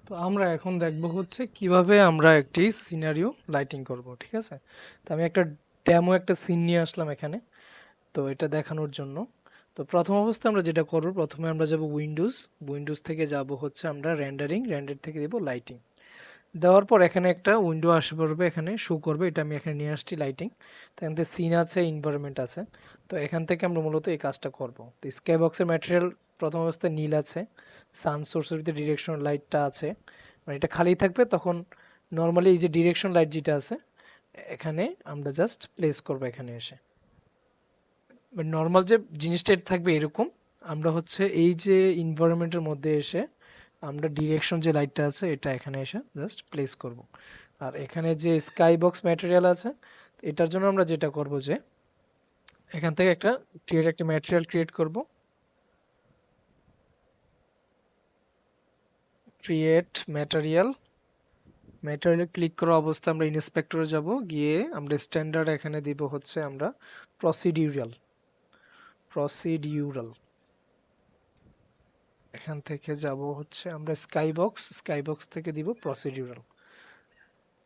তো আমরা এখন দেখব হচ্ছে কিভাবে আমরা একটি সিনারিও লাইটিং করব, ঠিক আছে? তো আমি একটা সিন নিয়ে আসলাম এখানে, তো এটা দেখানোর জন্য। তো প্রথম অবস্থায় আমরা যেটা করব, প্রথমে আমরা যাব উইন্ডোজ থেকে যাব হচ্ছে আমরা রেন্ডার থেকে দেব লাইটিং। দেওয়ার পর এখানে একটা উইন্ডো আসে পড়বে, এখানে শো করবে, এটা আমি এখানে নিয়ে আসছি লাইটিং। তো এখান থেকে সিন আছে, এনভায়রনমেন্ট আছে। তো এখান থেকে আমরা মূলত এই কাজটা করব। তো স্কাই বক্সের ম্যাটেরিয়াল প্রথম অবস্থায় নীল আছে, সান সোর্সের ভিতরে ডিরেকশন লাইটটা আছে, মানে এটা খালি থাকবে তখন। নর্মালি এই যে ডিরেকশন লাইট যেটা আছে এখানে আমরা জাস্ট প্লেস করব এখানে এসে। নর্মাল যে জিনিসটা এটা থাকবে এরকম, আমরা হচ্ছে এই যে এনভায়রনমেন্টের মধ্যে এসে আমরা ডিরেকশন যে লাইটটা আছে এটা এখানে এসে জাস্ট প্লেস করব। আর এখানে যে স্কাই বক্স ম্যাটেরিয়াল আছে এটার জন্য আমরা যেটা করব যে এখান থেকে একটা ম্যাটেরিয়াল ক্রিয়েট করব। ক্রিয়েট ম্যাটেরিয়াল, ম্যাটেরিয়ালে ক্লিক করা অবস্থায় আমরা ইন্সপেক্টরে যাব, গিয়ে আমরা স্ট্যান্ডার্ড এখানে দিব হচ্ছে আমরা প্রসিডিউরাল প্রসিডিউরাল এখান থেকে যাব হচ্ছে আমরা স্কাই বক্স থেকে দিব প্রসিডিউরাল।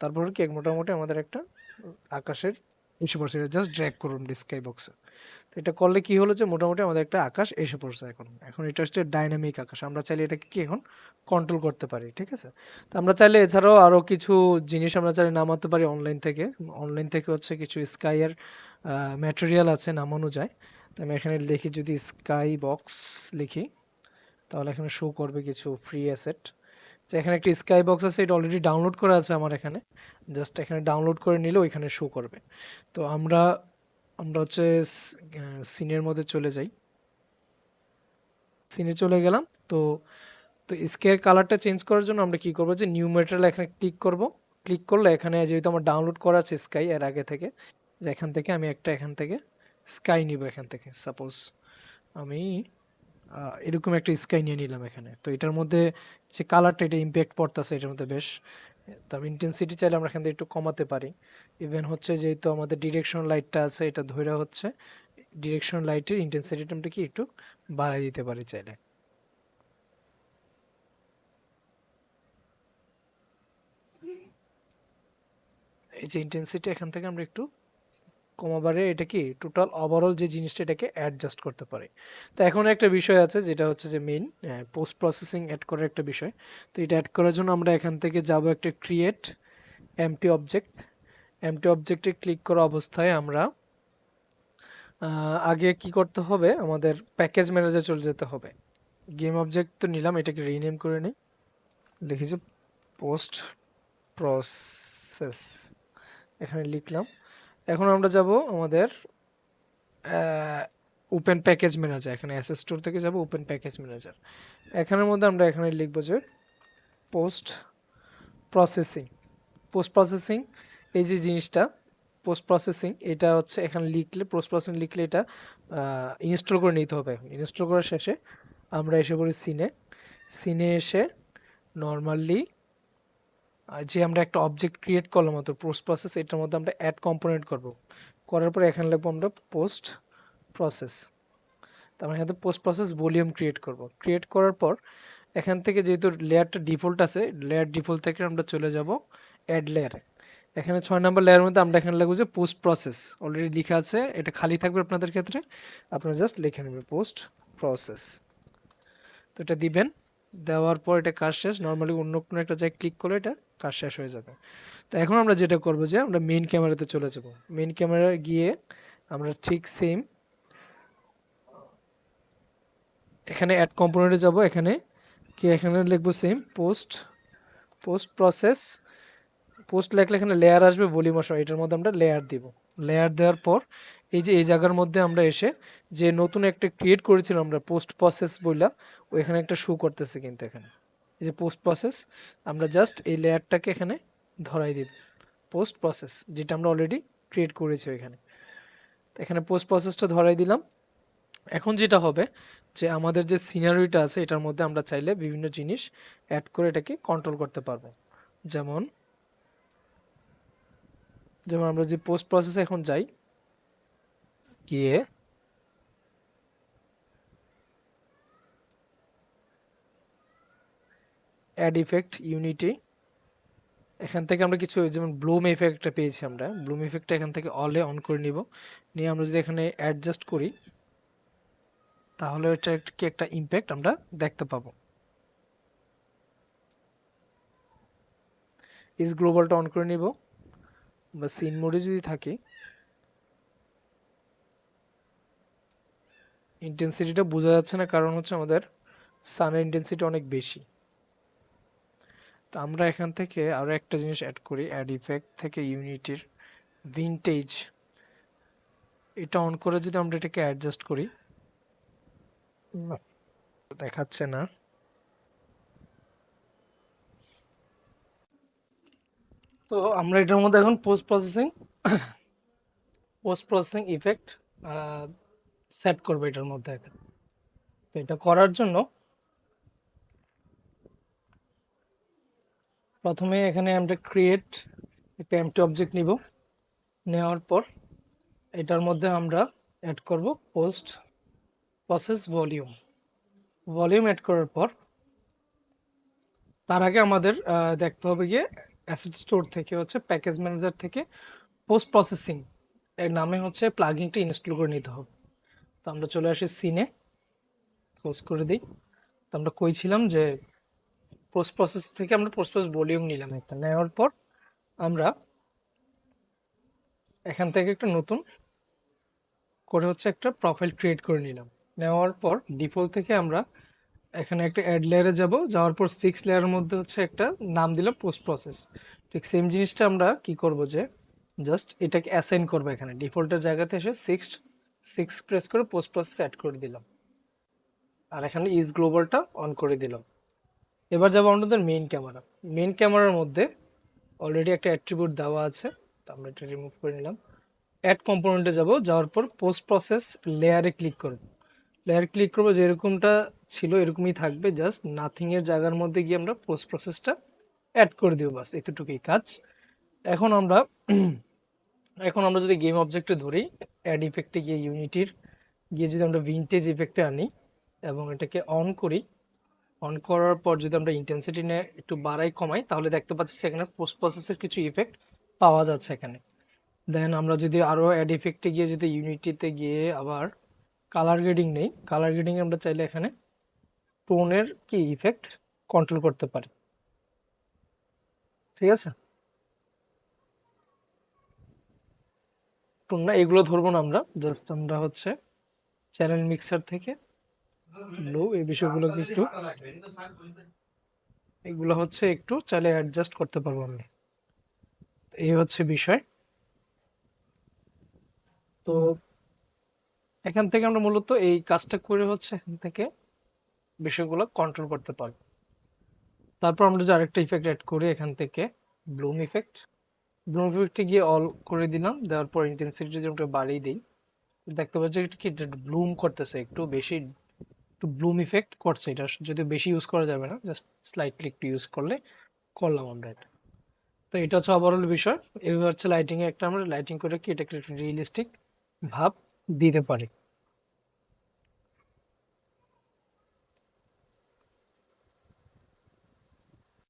তারপর কি মোটামুটি আমাদের একটা আকাশের এসে পড়ছে, এটা জাস্ট ড্র্যাগ করুন স্কাই বক্সে। তো এটা করলে কি হলো যে মোটামুটি আমাদের একটা আকাশ এসে পড়ছে। এখন এখন এটা হচ্ছে ডাইনামিক আকাশ, আমরা চাইলে এটাকে কি এখন কন্ট্রোল করতে পারি, ঠিক আছে? তো আমরা চাইলে এছাড়াও আরও কিছু জিনিস আমরা চাইলে নামাতে পারি অনলাইন থেকে হচ্ছে কিছু স্কাইয়ের ম্যাটেরিয়াল আছে, নামানো যায়। তো আমি এখানে লিখি, যদি স্কাই বক্স লিখি তাহলে এখানে শো করবে কিছু ফ্রি অ্যাসেট। যে এখানে একটা স্কাই বক্স আছে, এটা অলরেডি ডাউনলোড করা আছে আমার এখানে, জাস্ট এখানে ডাউনলোড করে নিলে ওইখানে শো করবে। তো আমরা আমরা হচ্ছে সিনের মধ্যে চলে যাই, সিনে চলে গেলাম। তো তো স্কেয়ার কালারটা চেঞ্জ করার জন্য আমরা কি করব যে নিউ ম্যাটেরিয়াল এখানে ক্লিক করব। ক্লিক করলে এখানে যেহেতু আমার ডাউনলোড করা আছে স্কাই এর আগে থেকে, যে এখান থেকে আমি এখান থেকে স্কাই নিব। এখান থেকে সাপোজ আমি এরকম একটা স্কাই নিয়ে নিলাম এখানে। তো এটার মধ্যে যে কালারটা, এটা ইম্প্যাক্ট পড়তেছে এটার মধ্যে বেশ। তবে ইন্টেন্সিটি চাইলে আমরা এখান থেকে একটু কমাতে পারি। ইভেন হচ্ছে যেহেতু আমাদের ডিরেকশন লাইটটা আছে এটা ধরে হচ্ছে ডিরেকশন লাইটের ইন্টেন্সিটিটা আমরা কি একটু বাড়াই দিতে পারি চাইলে। এই যে ইন্টেন্সিটি এখান থেকে আমরা একটু কমাবারে এটা কি টোটাল ওভারঅল যে জিনিসটা এটাকে অ্যাডজাস্ট করতে পারে। তো এখন একটা বিষয় আছে যেটা হচ্ছে যে মেইন পোস্ট প্রসেসিং অ্যাড করার একটা বিষয়। তো এটা অ্যাড করার জন্য আমরা এখান থেকে যাব একটা ক্রিয়েট এমটি অবজেক্ট। এমটি অবজেক্টে ক্লিক করা অবস্থায় আমরা আগে কি করতে হবে, আমাদের প্যাকেজ ম্যানেজার চলে যেতে হবে। গেম অবজেক্ট তো নিলাম, এটাকে রিনেম করে নিই, লিখি যে পোস্ট প্রসেস, এখানে লিখলাম। এখন আমরা যাব আমাদের ওপেন প্যাকেজ ম্যানেজার, এখানে অ্যাসেস স্টোর থেকে যাব ওপেন প্যাকেজ ম্যানেজার। এখানের মধ্যে আমরা এখানে লিখব যে পোস্ট প্রসেসিং পোস্ট প্রসেসিং এই যে জিনিসটা পোস্ট প্রসেসিং, এটা হচ্ছে এখানে লিখলে পোস্ট প্রসেসিং লিখলে এটা ইনস্টল করে নিতে হবে। এখন ইনস্টল করার শেষে আমরা এসে পড়ি সিনে এসে নর্মালি যে আমরা একটা অবজেক্ট ক্রিয়েট করলাম মাত্র পোস্ট প্রসেস, এটার মধ্যে আমরা অ্যাড কম্পোনেন্ট করব। করার পরে এখানে লিখবো আমরা পোস্ট প্রসেস। তারপর এখান থেকে পোস্ট প্রসেস ভলিউম ক্রিয়েট করব। ক্রিয়েট করার পর এখান থেকে যেহেতু লেয়ারটা ডিফল্ট আছে, লেয়ার ডিফল্ট থেকে আমরা চলে যাব অ্যাড লেয়ারে। এখানে 6 নম্বর লেয়ারের মধ্যে আমরা এখানে লিখব যে পোস্ট প্রসেস, অলরেডি লেখা আছে, এটা খালি থাকবে আপনাদের ক্ষেত্রে, আপনারা জাস্ট লিখে নেবেন পোস্ট প্রসেস। তো এটা দিবেন, দেওয়ার পর এটা কাজ শেষ। নর্মালি অন্য কোনো একটা জায়গায় ক্লিক করলে এটা কাজ শেষ হয়ে যাবে। তো এখন আমরা যেটা করব যে আমরা মেইন ক্যামেরাতে চলে যাব। মেইন ক্যামেরা গিয়ে আমরা ঠিক সেম এখানে অ্যাড কম্পোনেন্টে যাব। এখানে লিখবো সেম পোস্ট প্রসেস। পোস্ট লেখলে এখানে লেয়ার আসবে, ভলিউম আসবে, এটার মধ্যে আমরা লেয়ার দিব। লেয়ার দেওয়ার পর এই যে এই জায়গার মধ্যে আমরা এসে যে নতুন একটা ক্রিয়েট করেছিলাম আমরা পোস্ট প্রসেস বইলা, ওইখানে একটা শো করতেছে কিন্তু এখানে এই যে পোস্ট প্রসেস, আমরা জাস্ট এই লেয়ারটাকে এখানে ধরাই দিব পোস্ট প্রসেস, যেটা আমরা অলরেডি ক্রিয়েট করেছি ওইখানে। এখানে পোস্ট প্রসেসটা ধরাই দিলাম। এখন যেটা হবে যে আমাদের যে সিনারিটা আছে এটার মধ্যে আমরা চাইলে বিভিন্ন জিনিস অ্যাড করে এটাকে কন্ট্রোল করতে পারবো। যেমন যেমন আমরা যে পোস্ট প্রসেসে এখন যাই, গিয়ে অ্যাড ইফেক্ট ইউনিটি, এখান থেকে আমরা কিছু যেমন ব্লুম ইফেক্টটা পেয়েছি, আমরা ব্লুম ইফেক্টটা এখান থেকে অলে অন করে নিব, নিয়ে আমরা যদি এখানে অ্যাডজাস্ট করি তাহলে এটা কি একটা ইম্প্যাক্ট আমরা দেখতে পাবো। ইস গ্লোবালটা অন করে নিব, বা সিন মোডে যদি থাকি ইন্টেন্সিটিটা বোঝা যাচ্ছে না, কারণ হচ্ছে আমাদের সানের ইন্টেন্সিটি অনেক বেশি। তো আমরা এখান থেকে আরো একটা জিনিস অ্যাড করি, অ্যাড ইফেক্ট থেকে ইউনিটির ভিনটেজ, এটা অন করে যদি আমরা এটাকে অ্যাডজাস্ট করি, না, দেখাচ্ছে না। তো আমরা এটার মধ্যে এখন পোস্ট প্রসেসিং ইফেক্ট সেট করবো এটার মধ্যে এখন। তো এটা করার জন্য প্রথমে এখানে আমরা ক্রিয়েট একটা এমটি অবজেক্ট নিব, নেওয়ার পর এটার মধ্যে আমরা অ্যাড করব post process volume. Volume add করার পর তার আগে আমাদের দেখতে হবে গিয়ে অ্যাসেট স্টোর থেকে হচ্ছে প্যাকেজ ম্যানেজার থেকে পোস্ট প্রসেসিং এর নামে হচ্ছে প্লাগইনটা ইনস্টল করে নিতে হবে। তো আমরা চলে আসি সিনে, ক্লোজ করে দিই। তো আমরা কইছিলাম যে পোস্ট প্রসেস থেকে আমরা পোস্ট প্রসেস ভলিউম নিলাম একটা, নেওয়ার পর আমরা এখান থেকে একটা নতুন করে হচ্ছে একটা প্রোফাইল ক্রিয়েট করে নিলাম। নেওয়ার পর ডিফল্ট থেকে আমরা এখানে একটা অ্যাড লেয়ারে যাব, যাওয়ার পর 6 লেয়ারের মধ্যে হচ্ছে একটা নাম দিলাম পোস্ট প্রসেস। ঠিক সেম জিনিসটা আমরা কি করব যে জাস্ট এটাকে অ্যাসাইন করবো, এখানে ডিফল্টের জায়গাতে এসে সিক্স প্রেস করে পোস্ট প্রসেস অ্যাড করে দিলাম, আর এখানে ইজ গ্লোবালটা অন করে দিলাম। এবার যাবো আমাদের মেইন ক্যামেরা। মেইন ক্যামেরার মধ্যে অলরেডি একটা অ্যাট্রিবিউট দেওয়া আছে, তো আমরা এটা রিমুভ করে নিলাম। অ্যাড কম্পোনেন্টে যাব, যাওয়ার পর পোস্ট প্রসেস লেয়ারে ক্লিক করব। লেয়ার ক্লিক করবো, যেরকমটা ছিল এরকমই থাকবে, জাস্ট নাথিং এর জায়গার মধ্যে গিয়ে আমরা পোস্ট প্রসেসটা অ্যাড করে দিব, বাস এতটুকুই কাজ। এখন আমরা যদি গেম অবজেক্টে ধরি, অ্যাড ইফেক্টে গিয়ে ইউনিটির গিয়ে যদি আমরা ভিনটেজ ইফেক্টে আনি এবং এটাকে অন করি, অন করার পর যদি আমরা ইন্টেন্সিটি নিয়ে একটু বাড়াই কমাই, তাহলে দেখতে পাচ্ছি সেখানে পোস্ট প্রসেসের কিছু ইফেক্ট পাওয়া যাচ্ছে এখানে। দেন আমরা যদি আরও অ্যাড ইফেক্টে গিয়ে যদি ইউনিটিতে গিয়ে আবার কালার গ্রেডিং নেই, কালার গ্রেডিং আমরা চাইলে এখানে টোনের কি ইফেক্ট কন্ট্রোল করতে পারি, ঠিক আছে। টোন না, এগুলো ধরবো না আমরা, জাস্ট আমরা হচ্ছে চ্যানেল মিক্সার থেকে লো এই বিষয়গুলোকে একটু, এগুলো হচ্ছে একটু চাইলে অ্যাডজাস্ট করতে পারবো আমরা। এই হচ্ছে বিষয়। তো এখান থেকে আমরা মূলত এই কাজটা করে হচ্ছে এখান থেকে বিষয়গুলো কন্ট্রোল করতে পারবো। তারপর আমরা যদি আরেকটা ইফেক্ট অ্যাড করি এখান থেকে, ব্লুম ইফেক্ট। ব্লুম ইফেক্টে গিয়ে অল করে দিলাম, দেওয়ার পর ইন্টেন্সিটি যদি আমরা বাড়িয়ে দিই, দেখতে পাচ্ছি এটা কি ব্লুম করতেছে, একটু বেশি একটু ব্লুম ইফেক্ট করছে। এটা যদি বেশি ইউজ করা যাবে না, জাস্ট স্লাইটলি একটু ইউজ করলাম আমরা এটা। তো এটা হচ্ছে ওভারঅল বিষয়। এভাবে হচ্ছে লাইটিং এ একটা আমরা লাইটিং করে কি এটাকে একটা রিয়েলিস্টিক ভাব দিতে পারি।